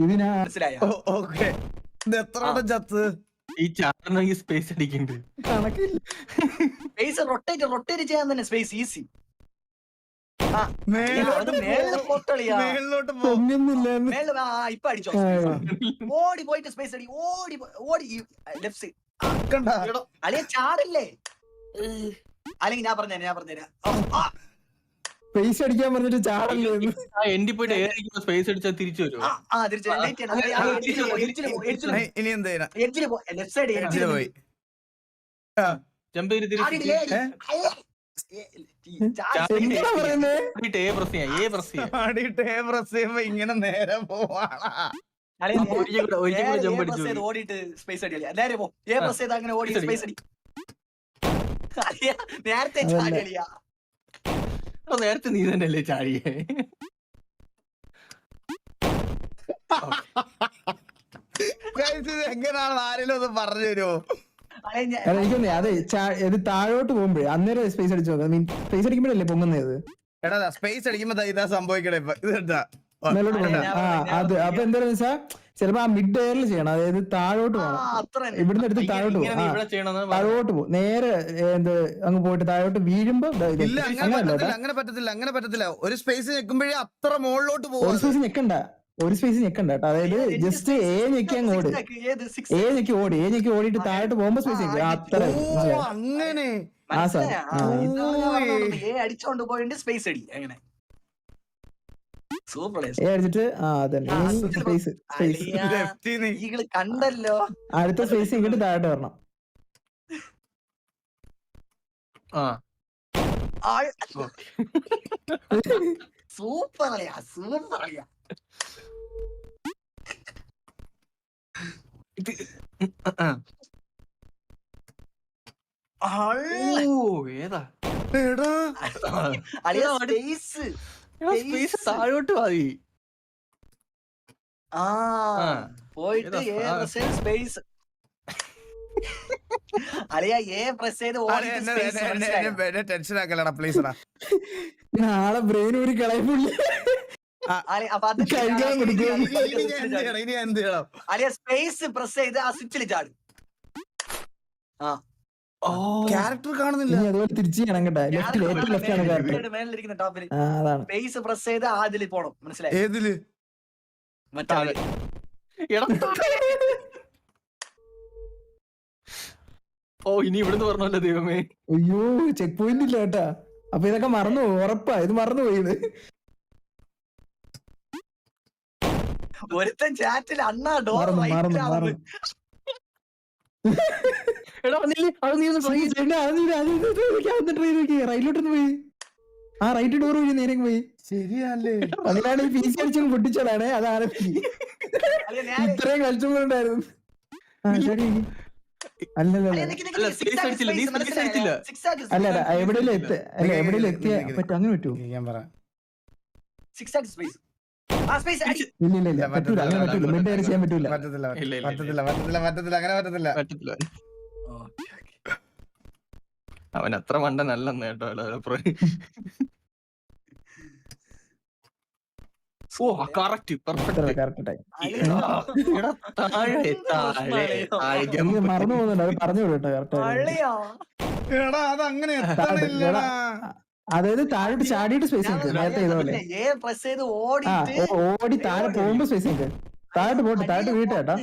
ഇതിനാ എത്ര ചത്ത് ഈ ചാടണമെങ്കിൽ സ്പേസ് അടിക്കുന്നുണ്ട്. കണക്കില്ല. സ്പേസ് റൊട്ടേറ്റ് ചെയ്യാൻ തന്നെ സ്പേസ് ഈസി. മേളിലോട്ട് പൊങ്ങുന്നില്ല. ഇപ്പൊ അടിച്ചോ. ഓടി പോയിട്ട് സ്പേസ് അടി. ഓടി ലെഫ്റ്റ് സൈഡ്. അളിയ ചാടില്ലേ? അല്ലെങ്കിൽ ഞാൻ പറഞ്ഞുതരാം. സ്പേസ് അടിക്കാൻ പറഞ്ഞിട്ട് ചാടല്ലേ? എൻഡി പോയിട്ട് ഏറിക്കുമ്പോ സ്പേസ് അടിച്ചാൽ തിരിച്ചു വരും. ഇനി എന്ത് ചെയ്യണം? ലെഫ്റ്റ് സൈഡ് പോയി ജമ്പ് ചെയ്ത് തിരിച്ചു ഇങ്ങനെ നേരെ പോവാണ്. ഓടിയിട്ട് സ്പേസ് അടി. നേരെ പോ. പ്രസ് ചെയ്ത് അങ്ങനെ ഓടി സ്പേസ് അടി. നേരത്തെ ചാടിയാ. നേരത്തെ നീ തന്നെയല്ലേ ചാടിയേ? എങ്ങനെയാണ് ആരെങ്കിലും ഒന്ന് പറഞ്ഞു തരുമോ? എനിക്കൊന്നേ അതെ ഇത് താഴോട്ട് പോകുമ്പോഴേ അന്നേരം സ്പേസ് അടിച്ചു നോക്കാം. മീൻ സ്പേസ് അടിക്കുമ്പോഴല്ലേ പൊങ്ങുന്നത്? എടാ സ്പേസ് അടിക്കുമ്പോ ഇതാ സംഭവിക്കണേ. മേലോട്ട് പോകണം. അത് അപ്പൊ എന്താണെന്ന് വെച്ചാ ചിലപ്പോ ആ മിഡ് എയറിൽ ചെയ്യണം. അതായത് താഴോട്ട് പോകണം. ഇവിടുന്ന് എടുത്ത് താഴോട്ട് പോകും. താഴോട്ട് പോകും. നേരെ അങ്ങ് പോയിട്ട് താഴോട്ട് വീഴുമ്പോ അങ്ങനെ പറ്റത്തില്ല. ഒരു സ്പേസ് ഞെക്കുമ്പോഴേ അത്ര മുകളിലോട്ട് പോകും. ഒരു സ്പേസ് ഞെക്കണ്ട കേട്ടോ. അതായത് ജസ്റ്റ് ഞെക്കി അങ്ങ് ഓട്. ഞെക്കി ഓടിയിട്ട് താഴോട്ട് പോകുമ്പോ സ്പേസ് ഞെക്കും. അത്ര അങ്ങനെ അടിച്ചോണ്ട് പോയിട്ട് സ്പേസ് അടി. അങ്ങനെ അടിച്ചിട്ട് കണ്ടല്ലോ. അടുത്ത സ്പേസ് ഇങ്ങോട്ട് താഴോട്ട് വരണം. സൂപ്പർ താഴോട്ട് മതി. പോയിട്ട് സ്പേസ് ടെൻഷൻ ആക്കലടാ പ്ലീസ്. നാളെ ബ്രെയിൻ ഒരു കളയപ്പില്ല. സ്പേസ് പ്രസ് ചെയ്ത് ആ സ്വിച്ചിൽ ചാടും. ക്യാരക്ടർ കാണുന്നില്ല. അതുപോലെ തിരിച്ചു ചെയ്യണം കേട്ടോ. ലെഫ്റ്റ് ആണ് ക്യാരക്ടർ. മേലിരിക്കുന്ന ടോപ്പിൽ അതാണ് സ്പേസ് പ്രസ് ചെയ്ത് അതിൽ പോണം. മനസ്സിലായി? ഏതില്? ഇനി ഇവിടുന്ന് പറഞ്ഞല്ലോ ദൈവമേ. അയ്യോ ചെക്ക് പോയിന്റ് ഇല്ല കേട്ടാ. അപ്പൊ ഇതൊക്കെ മറന്നു പോകും. ഉറപ്പാ ഇത് മറന്നു പോയത്. ഒരുത്തൻ ചാറ്റിൽ അണ്ണാ ഡോർ റൈറ്റിലോട്ടൊന്ന് പോയി. ആ റൈറ്റ് ഡോർ വഴി നേരെ പോയി. ശരിയല്ലേ? അതിനാണ് ഈ പീസി അടിച്ച് പൊട്ടിച്ചതാണ്. അതാണ് ഇത്രയും കളിച്ചുകൊണ്ടായിരുന്നു. അല്ലല്ല എവിടെയെങ്കിലും എത്തിയ പറ്റും. അങ്ങനെ പറ്റുമോ? ഞാൻ പറയാം. ഇല്ല പറ്റൂല. അങ്ങനെ പറ്റൂല. മിഡ് എയർ ചെയ്യാൻ പറ്റൂല. പറ്റത്തില്ല. അങ്ങനെ പറ്റത്തില്ല. അവൻ അത്ര മണ്ടനല്ലെന്ന് കേട്ടോ. മറന്നു പോകുന്നുണ്ട്. അത് പറഞ്ഞു കേട്ടോ കറക്റ്റ്. അതായത് താഴോട്ട് ചാടിയിട്ട് സ്പേസ് ഉണ്ട്. നേരത്തെ ഇതുപോലെ ഓടി താഴെ പോകുമ്പോ സ്പേസ് ഉണ്ട്. താഴോട്ട് പോട്ടെ. താഴോട്ട് വീട്ടേട്ടാ.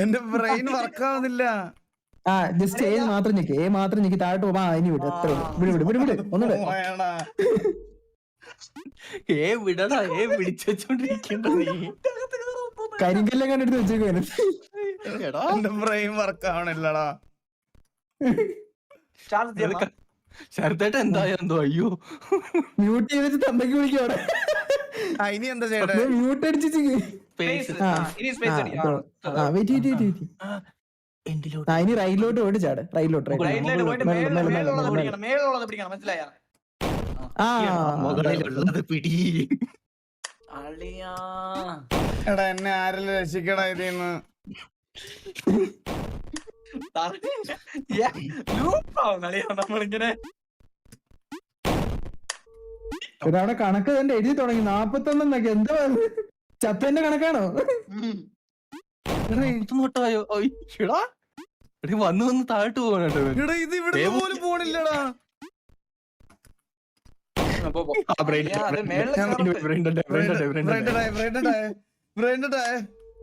എന്റെ ബ്രെയിൻ വർക്ക് ആവുന്നില്ല. ജസ്റ്റ് ഏ മാത്രം ഞെക്കി താഴോട്ട് പോവാ. ഇനി വിട്. എത്ര വിട് ഒന്നുകൂടെ. വിടടാ. പിടിച്ചോണ്ടിരിക്കണ്ട നീ. കരിങ്കല്ലെ കണ്ടെടുത്ത് വെച്ചേക്കോ. എന്റെ ബ്രെയിൻ വർക്ക് ആവണില്ലടാ. ശരത്തേട്ട എന്തായെന്തോ. അയ്യോ മ്യൂട്ട് ചെയ്തിട്ട് തന്തയ്ക്ക് വിളിക്കവിടെ. ഇനി എന്താ ചെയ്യണ്ടേ? മ്യൂട്ട് അടിച്ച് ഇനി റൈറ്റിലോട്ട് പോയിട്ട് ചാട്. റൈറ്റിലോട്ട് പിടി. എടാ എന്നെ ആരെല്ലാം രക്ഷിക്കടാ ഇതിന്ന്. നമ്മളിങ്ങനെ ഇവിടെ അവിടെ കണക്ക് തന്നെ എഴുതി തുടങ്ങി 41 എന്താ ചത്തന്റെ കണക്കാണോ? തൊട്ടായോ വന്ന് വന്ന് താഴ്ത്തു പോകണോ? എടാ ഇത് ഇവിടെ പോലും പോണില്ലടാ.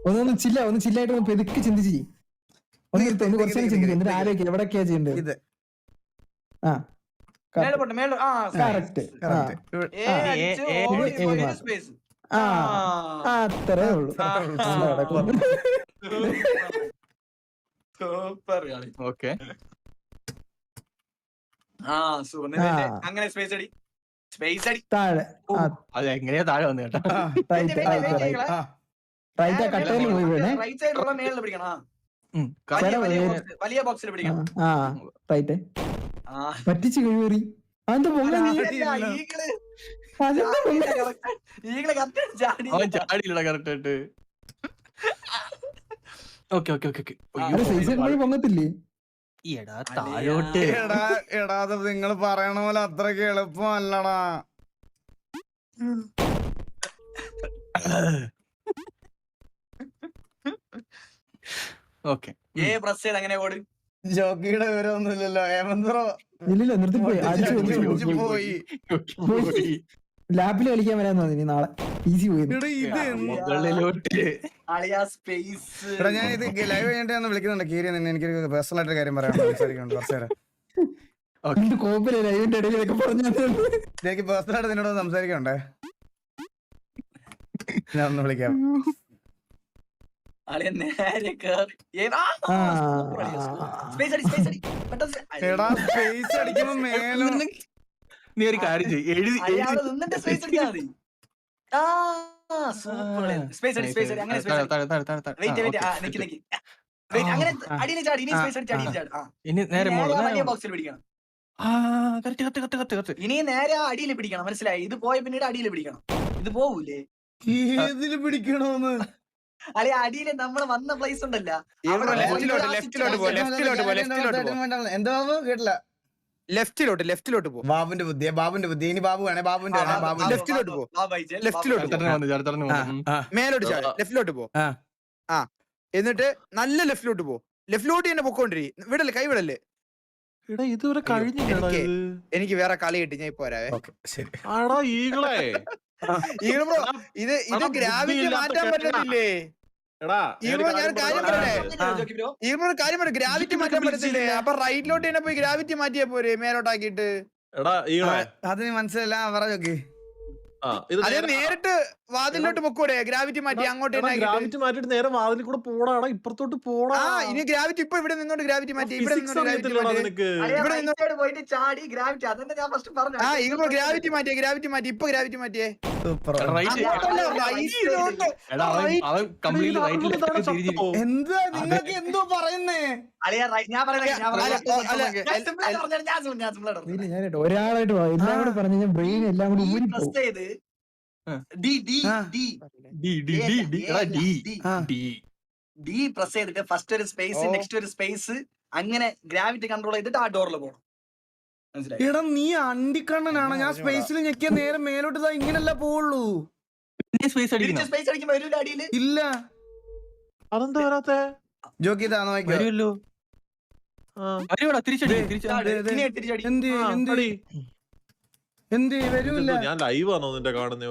ഒന്ന് ചില്ലായിട്ട് ഒന്ന് പെതുക്കി ചിന്തിച്ച് ഒന്ന് കുറച്ചു ചിന്തിക്കും എന്നിട്ട് ആലോചിക്കും എവിടൊക്കെയാ ചെയ്യേണ്ടത്. ഇത് ആ കറക്റ്റ്. അത്രേ ഉള്ളൂ. ഓക്കെ അങ്ങനെ സ്പേസ് അടി, സ്പേസ് അടി. താഴെ അത് എങ്ങനെയാ താഴെ വന്നു കേട്ടോ. റൈറ്റ് കട്ടയിൽ പോയി വീണേ. റൈറ്റ് സൈഡിലുള്ള മേളിൽ പിടിക്കണം. വലിയ ബോക്സിൽ പിടിക്കണം. ആ റൈറ്റ് പറ്റിച്ച് കഴിവേറി. അതെന്താ പൊങ്ങ ചാടിയില്ലടാ കറക്റ്റ് ആയിട്ട്. Okay okay okay okay. പൊങ്ങത്തില്ലേ? എടാ താഴോട്ട്. എടാ അത് നിങ്ങൾ പറയണ പോലെ അത്രക്ക് എളുപ്പമല്ലടാ. ഓക്കെ പ്രസ് ചെയ്ത് അങ്ങനെ ഓട്. ജോക്കിയുടെ വിവരമൊന്നുമില്ലല്ലോ. ഹേമന്ത്രോ ഇല്ലില്ല നിർത്തിപ്പോയി. പോയി. ലാബിൽ കളിക്കാൻ വരാൻ തോന്നി നാളെ. ഈസി പോയി. എടാ ഞാൻ ഇത് ലൈവ് കഴിഞ്ഞിട്ട് ഒന്ന് വിളിക്കുന്നുണ്ട്. കീരി നിന്നെ എനിക്കൊരു പേഴ്സണൽ ആയിട്ട് കാര്യം പറയാൻ സംസാരിക്കുന്നുണ്ട്. കുറച്ച് നേരം കോപ്പിലെ ലൈവിന്റെ ഇടയിലൊക്കെ പറഞ്ഞു. എനിക്ക് പേഴ്സണൽ ആയിട്ട് നിന്നോട് സംസാരിക്കണ്ടേ? ഞാൻ ഒന്ന് വിളിക്കാം. എടാ സ്പേസ് അടിക്കുമ്പോ മേലോ നീ ഒരു കാര്യം ചെയ്യ്. എഴുതി ഇനി നേരെ ഇനി നേരെ അടിയിൽ പിടിക്കണം. മനസ്സിലായി? ഇത് പോയ പിന്നീട് അടിയിൽ പിടിക്കണം. ഇത് പോവൂലേ? ഏതില് പിടിക്കണോന്ന്? അല്ലെ അടിയില് നമ്മള് വന്ന പ്ലേസ് ഉണ്ടല്ല. എന്താ കേട്ടില്ല? ലെഫ്റ്റിലോട്ട് പോ. ബാബുന്റെ ബുദ്ധി ഇനി ബാബു വേണേ ബാബുന്റെ ലെഫ്റ്റിലോട്ട് പോ. മേലോട്ട് ചാടി ലെഫ്റ്റിലോട്ട് പോ. എന്നിട്ട് നല്ല ലെഫ്റ്റിലോട്ട് പോ. ലെഫ്റ്റിലോട്ട് തന്നെ പൊക്കോണ്ടിരി. വിടല്ലേ, കൈ വിടല്ലേ. ഇതുവരെ കഴിഞ്ഞില്ല. എനിക്ക് വേറെ കളി കിട്ടി, ഞാൻ ഇപ്പൊ വരാവേ. ഇത് ഗ്രാവിറ്റി മാറ്റാൻ പറ്റത്തില്ലേ? കാര്യം ഗ്രാവിറ്റി മാറ്റാൻ പറ്റത്തില്ലേ? അപ്പൊ റൈറ്റിലോട്ട് തന്നെ പോയി ഗ്രാവിറ്റി മാറ്റിയാ പോരെ മേലോട്ടാക്കിട്ട്. അതിന് മനസ്സിലല്ല. പറ ജോക്കി. അതേ നേരിട്ട് വാതിലോട്ട് പൊക്കൂടെ? ഗ്രാവിറ്റി മാറ്റി അങ്ങോട്ട് ഗ്രാവിറ്റി മാറ്റിട്ട് നേരെ വാതിലിൽ കൂടെ പോടാ, ഇപ്പുറത്തോട്ട് പോടാ. ഇനി ഗ്രാവിറ്റി ഇപ്പൊ ഇവിടെ നിന്നോണ്ട് ഗ്രാവിറ്റി മാറ്റി. ഇവിടെ നിനക്ക് പോയിട്ട് ചാടി ഗ്രാവിറ്റി. അതന്നെ ഞാൻ ഫസ്റ്റ് പറഞ്ഞു. ഇപ്പൊ ഗ്രാവിറ്റി മാറ്റിയേ. ഇപ്പൊ ഗ്രാവിറ്റി മാറ്റിയേ. സൂപ്പർ. എന്താ നിങ്ങൾക്ക് എന്തോ പറയുന്നേ? ഒരാളായിട്ട് എല്ലാം കൂടെ പറഞ്ഞു ബ്രെയിൻ എല്ലാം കൂടി ഊരി പോകും. ഡി പ്രസ് ചെയ്തിട്ട് ഫസ്റ്റ് ഒരു സ്പേസ്, നെക്സ്റ്റ് ഒരു സ്പേസ്, അങ്ങനെ ഗ്രാവിറ്റി കൺട്രോൾ ചെയ്തിട്ട് ആ ഡോറിൽ പോകണം. എടാ നീ അണ്ടിക്കണ്ണനാണ്. ഞാൻ സ്പേസിൽ ഞെക്കിയ നേരെ മേലോട്ട് ഇങ്ങനല്ല പോവുള്ളൂ. സ്പേസ് അടിക്കുമ്പോ വരൂല അടിയില്. ഇല്ല. അതെന്താ വരാത്തെ? ജോക്കി ഇതാ നോക്കിയോ? എന്ത് വരൂല്ല. ഞാൻ ലൈവ് ആണോ നിന്റെ കാണുന്ന?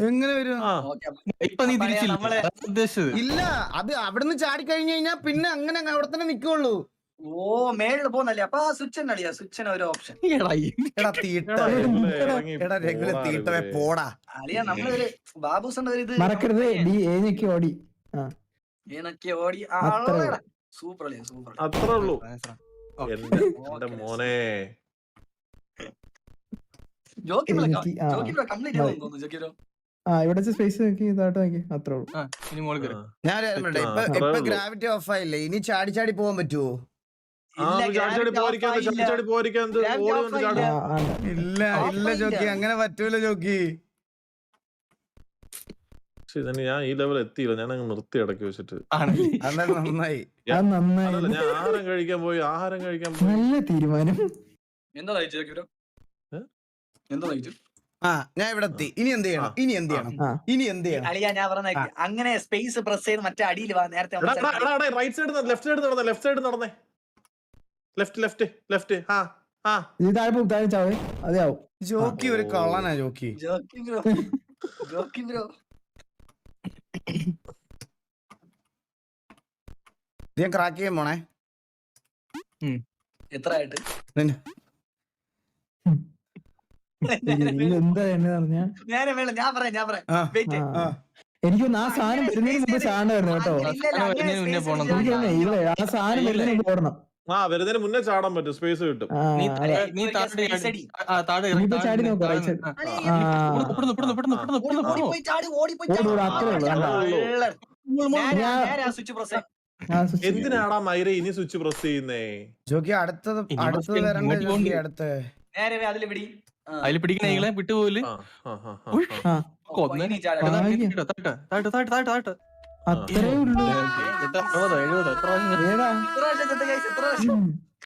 എങ്ങനെ വരും? ഇല്ല, അത് അവിടുന്ന് ചാടി കഴിഞ്ഞു കഴിഞ്ഞാ പിന്നെ അങ്ങനെ അവിടെ തന്നെ നിക്കുള്ളൂ. ഓ മേളിൽ പോകുന്നല്ലേ? അപ്പൊ ആ സ്വിച്ച് അടിയാ. സ്വിച്ചിന് ഒരു ഓപ്ഷൻ. എടാ തീട്ടവേ പോടാ. അളിയാ നമ്മളൊരു ബാബുസിന്റെ ഒരു ഇത് മറക്കരുത്. ഓടി ഏനൊക്കെ ഓടി. സൂപ്പർ അളിയാ, സൂപ്പർ. അത്രേ ഉള്ളൂ എന്റെ മോനെ. ജോക്കി കംപ്ലീറ്റ് ചെയ്തു തോന്നുന്നു. ജോക്കിരോ ഇവിടെ സ്പേസ് നോക്കി ഇതായിട്ട് നോക്കി. അത്രേ ഉള്ളൂ. ഞാൻ ഇപ്പൊ ഗ്രാവിറ്റി ഓഫ് ആയില്ലേ? ഇനി ചാടി ചാടി പോവാൻ പറ്റുമോ? ഇല്ല ജോക്കി, അങ്ങനെ പറ്റൂല ജോക്കി. ഞാൻ ഈ ലെവൽ എത്തിയില്ല. ഞാൻ അങ്ങ് നിർത്തി ഇടയ്ക്ക് വെച്ചിട്ട്. നന്നായി. ഞാൻ ആഹാരം കഴിക്കാൻ പോയി. നല്ല തീരുമാനം. എന്താ എന്തോ ചോദിച്ചു ആ ഞാൻ ഇവിടെ എത്തി. ഇനി എന്ത് ചെയ്യണം? ഇനി എന്ത് ചെയ്യണം? ആ. ഇനി എന്ത് ചെയ്യണം? അളിയാ ഞാൻ പറഞ്ഞ അങ്ങനെ സ്പേസ് പ്രസ് ചെയ്ത് മറ്റേ അടിയിൽ വാ നേരത്തെ എടാ, എടാ, എടാ, എടാ, റൈറ്റ് സൈഡ് ലെഫ്റ്റ് സൈഡ് നടന്നേ, ലെഫ്റ്റ് സൈഡ് നടന്നേ. Left left left. ആ ആ ഇത് താഴെ പോകും, താഴെ ചാവേ അതെയാവും. ജോക്കി ഒരു കള്ളനാ jockey. Jockey bro jockey bro ഇത് ഞാൻ ക്രാക്ക് ചെയ്യാൻ പോണേ. എത്ര ആയിട്ട് നിന്നെ- എന്താ എന്നെ പറഞ്ഞ നേരെ വേണം ഞാൻ പറയാം ആ, വെയിറ്റ് ആ. എനിക്കൊന്ന് ആ സാധനം വരുന്നതിന് മുമ്പ് ചാണ്ടായിരുന്നു കേട്ടോ. മുന്നേ പോണം. എനിക്ക് തോന്നുന്നേ ഇവിടെ ആ സാധനം വരുന്നതിന് മുമ്പ് ഓടണം. ആ വരുന്നതിന് മുന്നേ ചാടാൻ പറ്റും, സ്പേസ് കിട്ടും. ആ, നീ അതെ. നീ താഴെ ഇനിയിപ്പോ ചാടി നോക്ക്, right side. ആ. ഓടിപ്പോയി ചാടി ഓടിപ്പോയി ഓട് ഓട്, അത്രേ ഉള്ളൂ, കണ്ടോ? സ്വിച്ച് പ്രസ് ആ, switch ചെയ്യ്. എന്തിനാടാ മൈര ഇനി സ്വിച്ച് പ്രസ് ചെയ്യുന്നേ? ജോക്കി അടുത്തത് ഇനി അടുത്തത് ഇങ്ങോട്ട് വരണ്ടേ ജോക്കി? പോകണ്ടേ? അടുത്ത് നേരെ അതിൽ പിടി അതിൽ പിടിക്കണ ഈകളെ വിട്ടുപോല്. ആ, ആ, ആ, ആ, ഉയ്. ആ. ആ, കൊന്നേ. ഭാഗ്യം. താഴോട്ട്. അത്രേ ഉള്ളൂ. എത്ര 60 70 എത്ര പ്രാവശ്യം ഏതാ? എത്ര പ്രാവശ്യം ചത്ത guys? എത്ര പ്രാവശ്യം? ഉം.